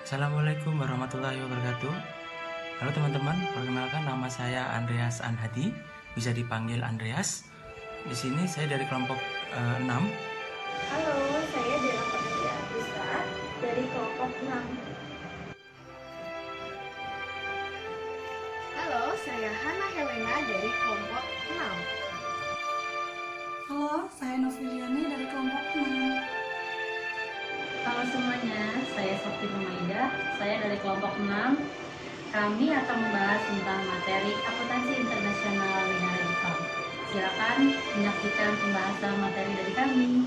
Assalamualaikum warahmatullahi wabarakatuh. Halo teman-teman, perkenalkan nama saya Andreas Anhadi, bisa dipanggil Andreas. Di sini saya dari kelompok 6. Halo, saya Dela Perndia Agusta dari kelompok 6. Halo, saya Hana Helena dari kelompok 6. Halo, saya Noviliani dari kelompok 6. Halo semuanya, saya Softi Pemaida, saya dari kelompok 6. Kami akan membahas tentang materi akuntansi internasional negara Jepang. Silakan menyaksikan pembahasan materi dari kami.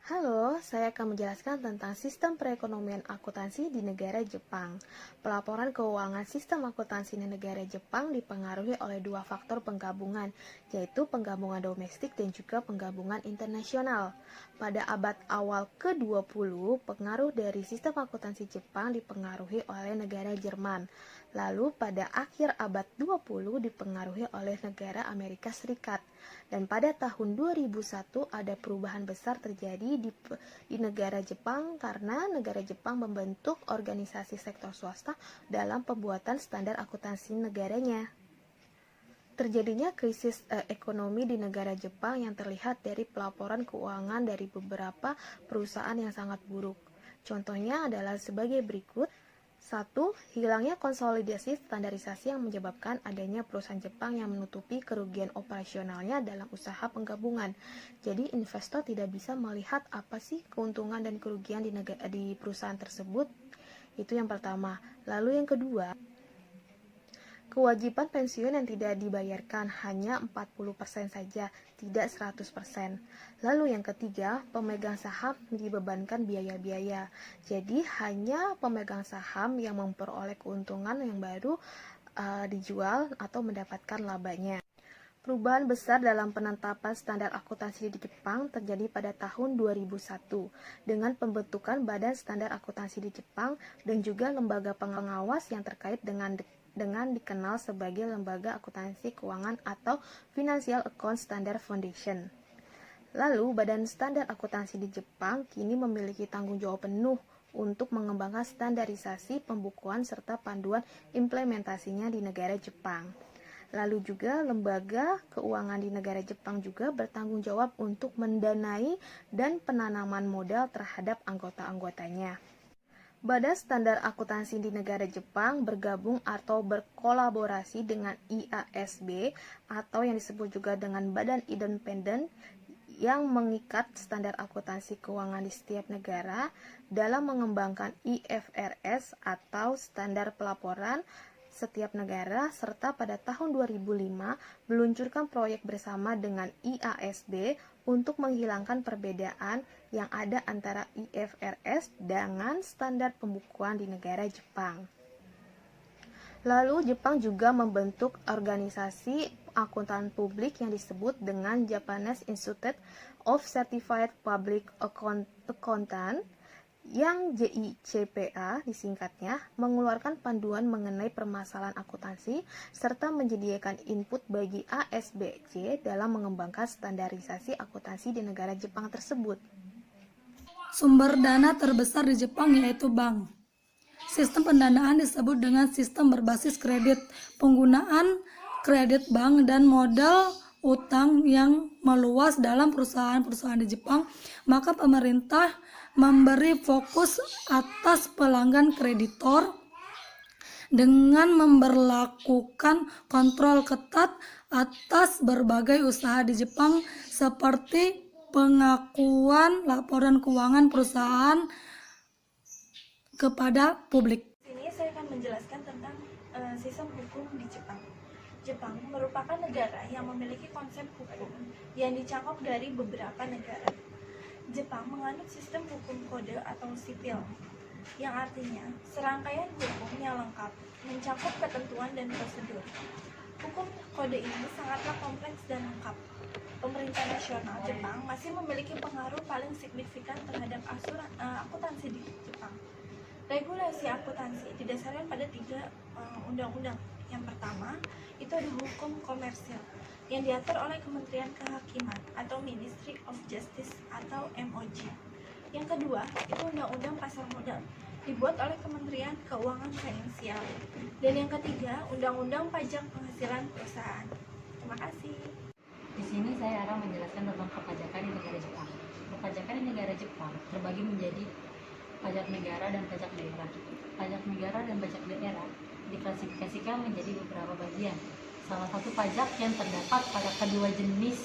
Halo, saya akan menjelaskan tentang sistem perekonomian akuntansi di negara Jepang. Pelaporan keuangan sistem akuntansi di negara Jepang dipengaruhi oleh dua faktor penggabungan, yaitu penggabungan domestik dan juga penggabungan internasional. Pada abad awal ke-20, pengaruh dari sistem akuntansi Jepang dipengaruhi oleh negara Jerman. Lalu pada akhir abad 20 dipengaruhi oleh negara Amerika Serikat. Dan pada tahun 2001 ada perubahan besar terjadi di negara Jepang karena negara Jepang membentuk organisasi sektor swasta dalam pembuatan standar akuntansi negaranya. Terjadinya krisis ekonomi di negara Jepang yang terlihat dari pelaporan keuangan dari beberapa perusahaan yang sangat buruk. Contohnya adalah sebagai berikut. 1. Hilangnya konsolidasi standarisasi yang menyebabkan adanya perusahaan Jepang yang menutupi kerugian operasionalnya dalam usaha penggabungan. Jadi investor tidak bisa melihat apa sih keuntungan dan kerugian di perusahaan tersebut. Itu yang pertama. Lalu yang kedua, kewajiban pensiun yang tidak dibayarkan hanya 40% saja, tidak 100%. Lalu yang ketiga, pemegang saham dibebankan biaya-biaya. Jadi hanya pemegang saham yang memperoleh keuntungan yang baru dijual atau mendapatkan labanya. Perubahan besar dalam penetapan standar akuntansi di Jepang terjadi pada tahun 2001 dengan pembentukan Badan Standar Akuntansi di Jepang dan juga lembaga pengawas yang terkait dengan dikenal sebagai Lembaga Akuntansi Keuangan atau Financial Account Standard Foundation. Lalu, Badan Standar Akuntansi di Jepang kini memiliki tanggung jawab penuh untuk mengembangkan standarisasi pembukuan serta panduan implementasinya di negara Jepang. Lalu juga lembaga keuangan di negara Jepang juga bertanggung jawab untuk mendanai dan penanaman modal terhadap anggota-anggotanya. Badan Standar Akuntansi di negara Jepang bergabung atau berkolaborasi dengan IASB atau yang disebut juga dengan Badan Independen yang mengikat standar akuntansi keuangan di setiap negara dalam mengembangkan IFRS atau standar pelaporan setiap negara, serta pada tahun 2005 meluncurkan proyek bersama dengan IASB untuk menghilangkan perbedaan yang ada antara IFRS dengan standar pembukuan di negara Jepang. Lalu Jepang juga membentuk organisasi akuntan publik yang disebut dengan Japanese Institute of Certified Public Accountant yang JICPA disingkatnya, mengeluarkan panduan mengenai permasalahan akuntansi serta menyediakan input bagi ASBJ dalam mengembangkan standarisasi akuntansi di negara Jepang tersebut. Sumber dana terbesar di Jepang yaitu bank. Sistem pendanaan disebut dengan sistem berbasis kredit. Penggunaan kredit bank dan modal utang yang meluas dalam perusahaan-perusahaan di Jepang, maka pemerintah memberi fokus atas pelanggan kreditor dengan memberlakukan kontrol ketat atas berbagai usaha di Jepang seperti pengakuan laporan keuangan perusahaan kepada publik. Di sini saya akan menjelaskan tentang sistem hukum di Jepang. Jepang merupakan negara yang memiliki konsep hukum yang dicakup dari beberapa negara. Jepang menganut sistem hukum kode atau sipil, yang artinya serangkaian hukum yang lengkap, mencakup ketentuan dan prosedur. Hukum kode ini sangatlah kompleks dan lengkap. Pemerintah nasional Jepang masih memiliki pengaruh paling signifikan terhadap akuntansi di Jepang. Regulasi akuntansi didasarkan pada 3 undang-undang. Yang pertama, itu ada hukum komersil yang diatur oleh Kementerian Kehakiman atau Ministry of Justice atau MOJ. Yang kedua, itu Undang-Undang Pasar Modal dibuat oleh Kementerian Keuangan Finansial. Dan yang ketiga, Undang-Undang Pajak Penghasilan Perusahaan. Terima kasih. Di sini saya akan menjelaskan tentang perpajakan di negara Jepang. Perpajakan di negara Jepang terbagi menjadi pajak negara dan pajak daerah. Pajak negara dan pajak daerah diklasifikasikan menjadi beberapa bagian. Salah satu pajak yang terdapat pada kedua jenis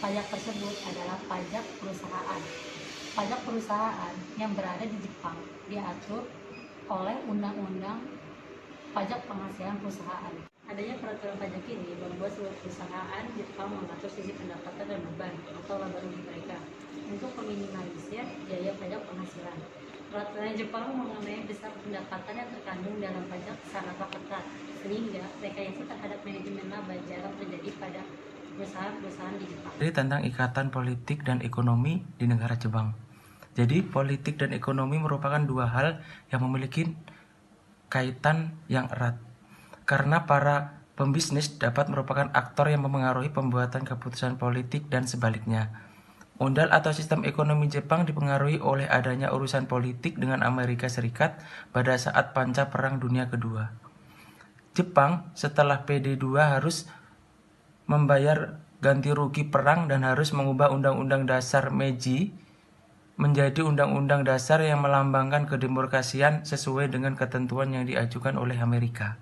pajak tersebut adalah pajak perusahaan. Pajak perusahaan yang berada di Jepang diatur oleh Undang-Undang Pajak Penghasilan Perusahaan. Adanya peraturan pajak ini membuat seluruh perusahaan Jepang mengatur sisi pendapatan dan beban atau laba rugi mereka untuk meminimalisir biaya pajak penghasilan. Peraturan Jepang mengenai besar pendapatan yang terkandung dalam pajak sangatlah ketat, sehingga rekayasa terhadap manajemen laba jarang terjadi pada perusahaan-perusahaan di Jepang. Jadi tentang ikatan politik dan ekonomi di negara Jepang. Jadi politik dan ekonomi merupakan dua hal yang memiliki kaitan yang erat. Karena para pembisnis dapat merupakan aktor yang memengaruhi pembuatan keputusan politik dan sebaliknya. Ondal atau sistem ekonomi Jepang dipengaruhi oleh adanya urusan politik dengan Amerika Serikat pada saat Panca Perang Dunia Kedua. Jepang setelah PD2 harus membayar ganti rugi perang dan harus mengubah Undang-Undang Dasar Meiji menjadi Undang-Undang Dasar yang melambangkan kedemokrasian sesuai dengan ketentuan yang diajukan oleh Amerika.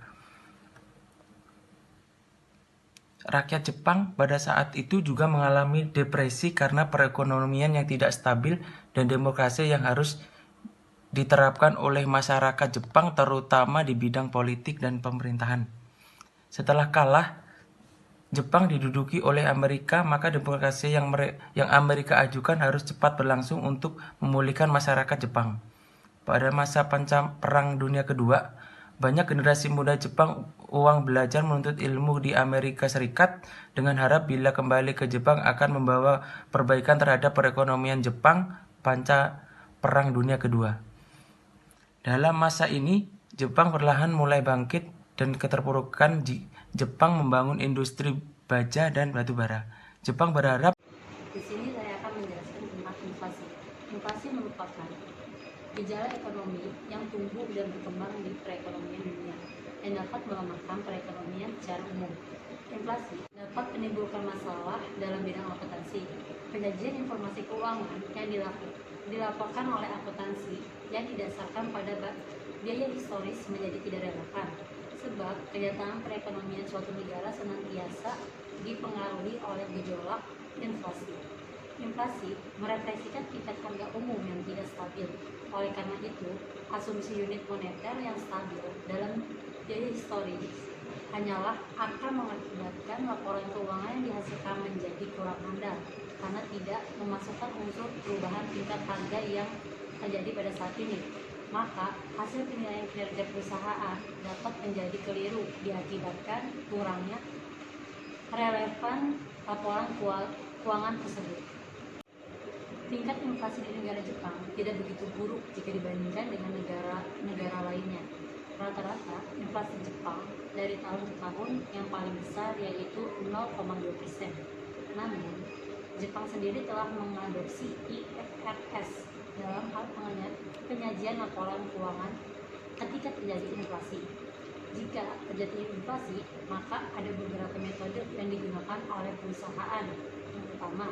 Rakyat Jepang pada saat itu juga mengalami depresi karena perekonomian yang tidak stabil dan demokrasi yang harus diterapkan oleh masyarakat Jepang terutama di bidang politik dan pemerintahan. Setelah kalah, Jepang diduduki oleh Amerika, maka demokrasi yang Amerika ajukan harus cepat berlangsung untuk memulihkan masyarakat Jepang. Pada masa Panca Perang Dunia Kedua, banyak generasi muda Jepang uang belajar menuntut ilmu di Amerika Serikat dengan harap bila kembali ke Jepang akan membawa perbaikan terhadap perekonomian Jepang Panca Perang Dunia Kedua. Dalam masa ini, Jepang perlahan mulai bangkit dan keterpurukan Jepang membangun industri baja dan batu bara. Jepang berharap. Di sini saya akan menjelaskan tentang inflasi. Inflasi merupakan gejala ekonomi yang tumbuh dan berkembang di perekonomian dunia yang dapat melemahkan perekonomian secara umum. Inflasi dapat menimbulkan masalah dalam bidang akuntansi. Penyajian informasi keuangan yang dilaporkan oleh akuntansi yang didasarkan pada biaya historis menjadi tidak relevan. Sebab kenyataan perekonomian suatu negara senantiasa dipengaruhi oleh gejolak inflasi. Inflasi merefleksikan tingkat harga umum yang tidak stabil. Oleh karena itu, asumsi unit moneter yang stabil dalam biaya historis hanyalah akan mengakibatkan laporan keuangan yang dihasilkan menjadi kurang handal karena tidak memasukkan unsur perubahan tingkat harga yang terjadi pada saat ini. Maka hasil penilaian kinerja perusahaan dapat menjadi keliru diakibatkan kurangnya relevan laporan keuangan tersebut. Tingkat inflasi di negara Jepang tidak begitu buruk jika dibandingkan dengan negara lainnya. Rata-rata inflasi Jepang dari tahun ke tahun yang paling besar yaitu 0,2%. Namun, Jepang sendiri telah mengadopsi IFRS dalam hal penyajian laporan keuangan ketika terjadi inflasi. Jika terjadi inflasi, maka ada beberapa metode yang digunakan oleh perusahaan. Yang pertama,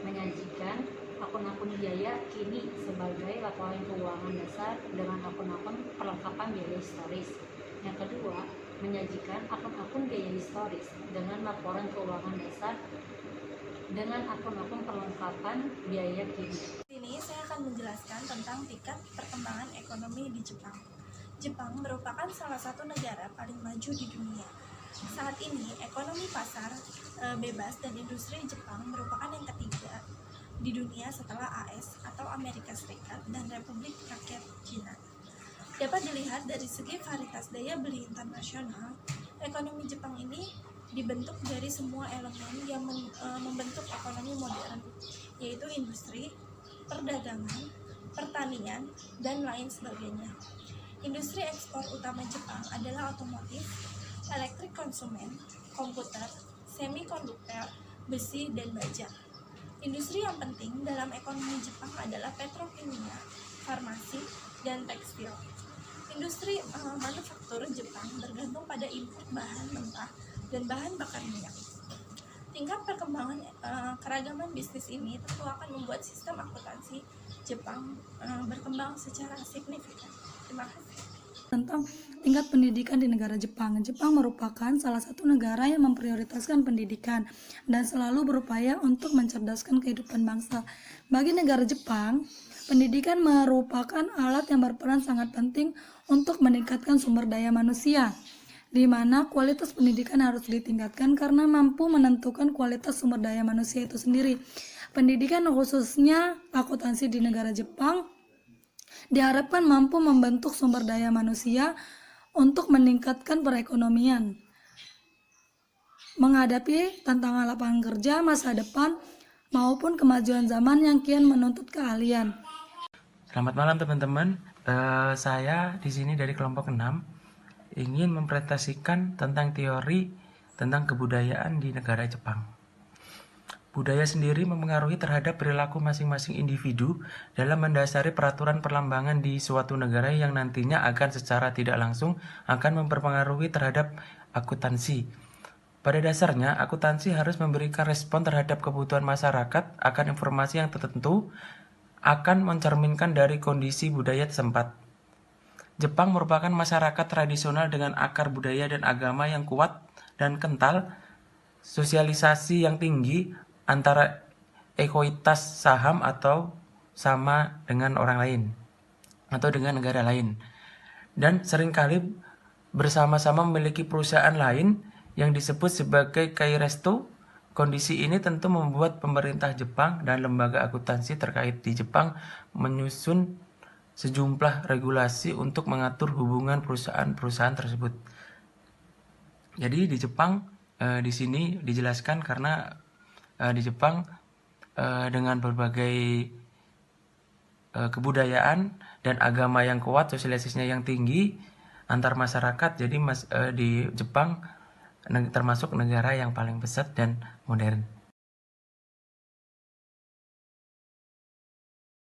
menyajikan akun-akun biaya kini sebagai laporan keuangan dasar dengan akun-akun perlengkapan biaya historis. Yang kedua, menyajikan akun-akun biaya historis dengan laporan keuangan dasar dengan akun-akun perlengkapan biaya kini. Ini saya akan menjelaskan tentang tingkat perkembangan ekonomi di Jepang. Jepang merupakan salah satu negara paling maju di dunia. Saat ini, ekonomi pasar bebas dan industri Jepang merupakan yang ketiga di dunia setelah AS atau Amerika Serikat dan Republik Rakyat Cina. Dapat dilihat dari segi varietas daya beli internasional, ekonomi Jepang ini dibentuk dari semua elemen yang membentuk ekonomi modern, yaitu industri, perdagangan, pertanian, dan lain sebagainya. Industri ekspor utama Jepang adalah otomotif, elektrik konsumen, komputer, semikonduktor, besi, dan baja. Industri yang penting dalam ekonomi Jepang adalah petrokimia, farmasi, dan tekstil. Industri manufaktur Jepang bergantung pada impor bahan mentah dan bahan bakar minyak. Tingkat perkembangan keragaman bisnis ini tentu akan membuat sistem akuntansi Jepang berkembang secara signifikan. Terima kasih. Tentang tingkat pendidikan di negara Jepang. Jepang merupakan salah satu negara yang memprioritaskan pendidikan dan selalu berupaya untuk mencerdaskan kehidupan bangsa. Bagi negara Jepang, pendidikan merupakan alat yang berperan sangat penting untuk meningkatkan sumber daya manusia, di mana kualitas pendidikan harus ditingkatkan karena mampu menentukan kualitas sumber daya manusia itu sendiri. Pendidikan khususnya akuntansi di negara Jepang diharapkan mampu membentuk sumber daya manusia untuk meningkatkan perekonomian, menghadapi tantangan lapangan kerja masa depan maupun kemajuan zaman yang kian menuntut keahlian. Selamat malam teman-teman. Saya di sini dari kelompok 6 ingin mempresentasikan tentang teori tentang kebudayaan di negara Jepang. Budaya sendiri mempengaruhi terhadap perilaku masing-masing individu dalam mendasari peraturan perlambangan di suatu negara yang nantinya akan secara tidak langsung akan mempengaruhi terhadap akuntansi. Pada dasarnya, akuntansi harus memberikan respon terhadap kebutuhan masyarakat akan informasi yang tertentu akan mencerminkan dari kondisi budaya setempat. Jepang merupakan masyarakat tradisional dengan akar budaya dan agama yang kuat dan kental, sosialisasi yang tinggi antara egoitas saham atau sama dengan orang lain atau dengan negara lain, dan seringkali bersama-sama memiliki perusahaan lain yang disebut sebagai kairesto. Kondisi ini tentu membuat pemerintah Jepang dan lembaga akuntansi terkait di Jepang menyusun sejumlah regulasi untuk mengatur hubungan perusahaan-perusahaan tersebut. Jadi di Jepang di sini dijelaskan karena di Jepang dengan berbagai kebudayaan dan agama yang kuat, sosialisasinya yang tinggi antar masyarakat. Jadi di Jepang termasuk negara yang paling besar dan modern.